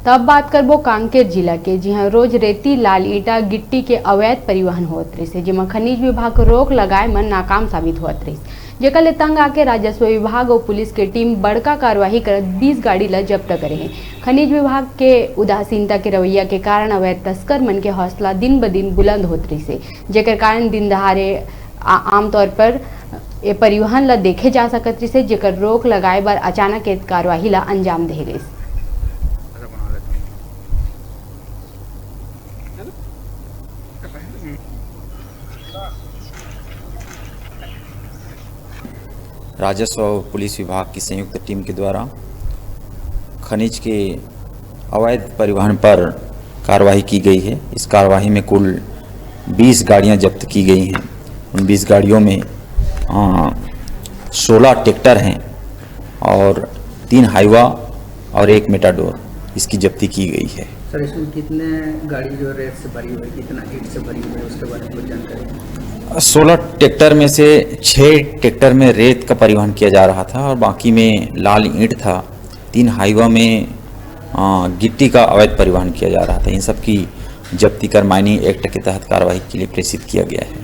तब बात करबो कांकेर जिला के, जहाँ रोज रेती, लाल ईटा, गिट्टी के अवैध परिवहन होत रही, जिसमें खनिज विभाग को रोक लगाए मन नाकाम साबित होत रही, जेकर ले तंग आके राजस्व विभाग और पुलिस के टीम बड़का कार्रवाई कर 20 गाड़ी ला जब्त करे हैं। खनिज विभाग के उदासीनता के रवैया के कारण अवैध तस्कर मन के हौसला दिन ब दिन बुलंद होत रही से, जेकर कारण दिन दहाड़े आमतौर पर ये परिवहन ला देखे जा सकत रही से, जेकर रोक लगाए बर अचानक एक कार्रवाई ला अंजाम दे गई। राजस्व और पुलिस विभाग की संयुक्त टीम के द्वारा खनिज के अवैध परिवहन पर कार्रवाई की गई है। इस कार्रवाई में कुल 20 गाड़ियां जब्त की गई हैं। उन 20 गाड़ियों में 16 ट्रैक्टर हैं और 3 हाईवा और 1 मेटाडोर इसकी जब्ती की गई है। सर, इसमें कितने गाड़ी जो रेत से भरी हुई है, कितना ईंट से भरी हुई है, उसके बारे में कुछ जानकारी? 16 ट्रैक्टर में से 6 ट्रैक्टर में रेत का परिवहन किया जा रहा था और बाकी में लाल ईंट था। 3 हाईवा में गिट्टी का अवैध परिवहन किया जा रहा था। इन सब की जब्ती कर माइनिंग एक्ट के तहत कार्रवाई के लिए प्रेषित किया गया है।